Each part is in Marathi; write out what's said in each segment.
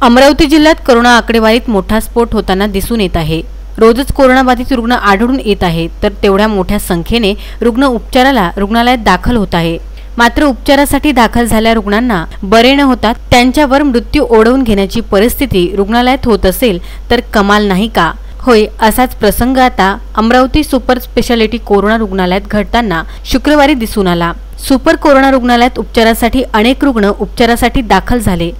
अमरावती जिल्ह्यात कोरोना आकडेवारीत मोठा स्फोट होताना दिसून येत आहे। रोजच कोरोनाबाधित रुग्ण आढळून येत आहेत, तर तेवढ्या मोठ्या संख्येने रुग्ण उपचाराला रुग्णालयात दाखल होत आहे। मात्र उपचारासाठी दाखल झालेल्या रुग्णांना बरे न होता त्यांच्यावर मृत्यू ओढवून घेण्याची परिस्थिती रुग्णालयात होत असेल तर कमाल नाही का? होय, असाच प्रसंग आता अमरावती सुपर स्पेशालिटी कोरोना रुग्णालयात घडताना शुक्रवारी दिसून आला। सुपर कोरोना रुग्णालयात उपचारासाठी अनेक रुग्ण उपचारासाठी दाखल झाले।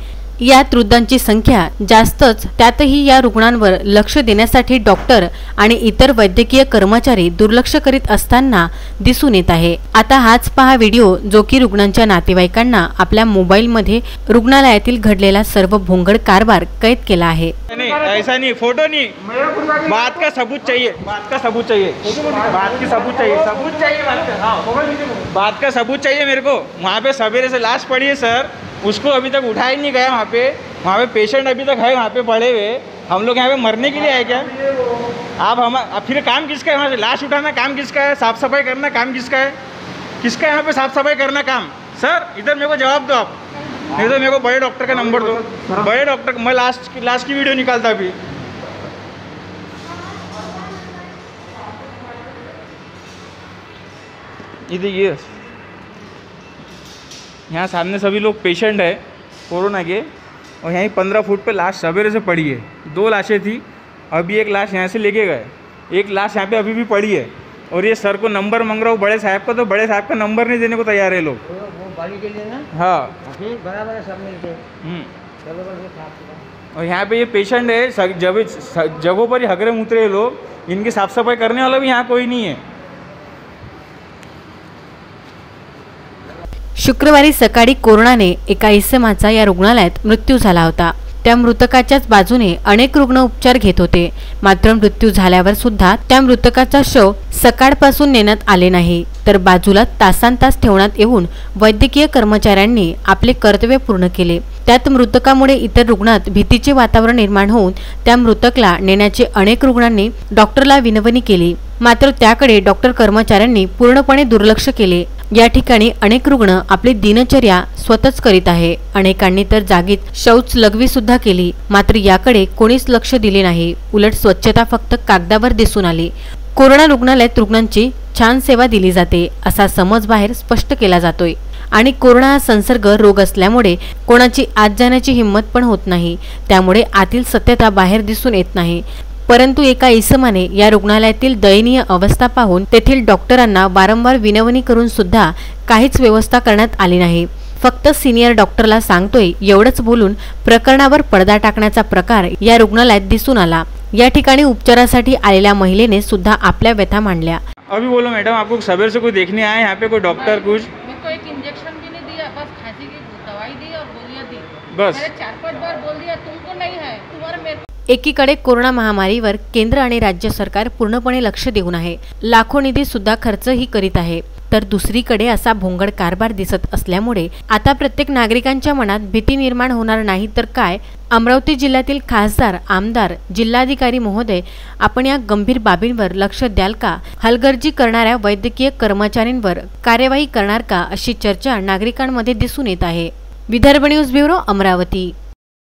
यात वृद्धांची संख्या जास्तच, त्यातही या रुग्णांवर लक्ष देण्यासाठी डॉक्टर आणि इतर वैद्यकीय कर्मचारी दुर्लक्ष करीत असताना दिसून येत आहे। आता हाच पहा व्हिडिओ, जो की रुग्णांच्या नातेवाईकांना आपल्या मोबाईलमध्ये रुग्णालयातील घडलेला सर्व भोंगळ कारभार कैद केला आहे। ऐसा नहीं, फोटो नहीं, बात का सबूत चाहिए, बात का सबूत चाहिए, बात की सबूत चाहिए, सबूत चाहिए, बात का सबूत चाहिए मेरे को। वहाँ पे सवेरे से लाश पड़ी है सर, उसको अभी तक उठाया नहीं गया। वहाँ पे पेशेंट अभी तक है, वहाँ पे पड़े हुए। हम लोग यहाँ पे मरने के लिए आए क्या? आप फिर काम किसका है? वहाँ से लाश उठाना काम किसका है? साफ सफाई करना काम किसका है? किसका यहाँ पे साफ सफाई करना काम? सर इधर मेरे को जवाब दो आप, नहीं तो मेरे को बड़े डॉक्टर का नंबर दो। बड़े डॉक्टर, मैं लास्ट की वीडियो निकालता अभी। ये देखिए, यहाँ सामने सभी लोग पेशेंट है कोरोना के, और यहीं 15 फुट पे लाश सवेरे से पड़ी है। 2 लाशें थी, अभी एक लाश यहाँ से लेके गए, एक लाश यहाँ पे अभी भी पड़ी है। और ये सर को नंबर मांग रहा हूँ बड़े साहब का, तो बड़े साहब का नंबर नहीं देने को तैयार है लोग। के लिए ना? हाँ बराबर है, सब मिलके। और यहाँ पे ये पेशेंट है, जगहों पर ही हगरे मुतरे लोग, इनकी साफ सफाई करने वाला भी यहाँ कोई नहीं है। शुक्रवारी सकाळी कोरोनाने एका इसमाचा या रुग्णालयात मृत्यू झाला होता। त्या मृतकाच्याच बाजूने अनेक रुग्ण उपचार घेत होते। मात्र मृत्यू झाल्यावर सुद्धा त्या मृतकाचा शव सकाळपासून नेण्यात आले नाही, तर बाजूला तासनतास ठेवण्यात येऊन वैद्यकीय कर्मचाऱ्यांनी आपले कर्तव्य पूर्ण केले। त्यात मृतकामुळे इतर रुग्णात भीतीचे वातावरण निर्माण होऊन त्या मृतकला नेण्याचे अनेक रुग्णांनी डॉक्टरला विनवणी केली, मात्र त्याकडे डॉक्टर कर्मचाऱ्यांनी पूर्णपणे दुर्लक्ष केले। या ठिकाणी अनेक रुग्ण आपली दिनचर्या स्वतःच करीत आहे। अनेकांनी तर जागीत शौच लघवी सुद्धा केली, मात्र याकडे कोणीच लक्ष दिले नाही। उलट स्वच्छता फक्त कागदावर दिसून आली। कोरोना रुग्णालयात रुग्णांची छान सेवा दिली जाते असा समज बाहेर स्पष्ट केला जातोय, आणि कोरोना हा संसर्ग रोग असल्यामुळे कोणाची आत जाण्याची हिंमत पण होत नाही, त्यामुळे आतील सत्यता बाहेर दिसून येत नाही। परंतु एका इसमाने या रुग्णालयातील दयनीय अवस्था पाहून तेथील डॉक्टरांना वारंवार विनवणी करून सुद्धा काहीच व्यवस्था करण्यात आली नाही। फक्त सिनियर डॉक्टरला सांगतोय एवढंच बोलून प्रकरणावर पडदा टाकण्याचा प्रकार या रुग्णालयात दिसून आला। या ठिकाणी उपचारासाठी आलेल्या महिलेने सुद्धा आपल्या व्यथा मांडल्या। अभी बोलो मैडम, आपको सवेरे से कोई देखने आए यहाँ पे, कोई डॉक्टर कुछ? मेरे को एक इंजेक्शन भी नहीं दिया, बस खांसी की दवाई दी और गोलियां दी। बस मैंने 4-5 बार बोल दिया तुमको नहीं है, तुम्हारा मेरे। एकीकडे कोरोना महामारीवर केंद्र आणि राज्य सरकार पूर्णपणे लक्ष देऊन आहे, लाखो निधी सुद्धा खर्चही करीत आहे, तर दुसरीकडे असा भोंगळ कारभार दिसत असल्यामुळे आता प्रत्येक नागरिकांच्या मनात भीती निर्माण होणार नाही तर काय? अमरावती जिल्ह्यातील खासदार, आमदार, जिल्हाधिकारी महोदय, आपण या गंभीर बाबींवर लक्ष द्याल का? हलगर्जी करणाऱ्या वैद्यकीय कर्मचाऱ्यांवर कार्यवाही करणार का? अशी चर्चा नागरिकांमध्ये दिसून येत आहे। Vidarbha news bureau, Amravati.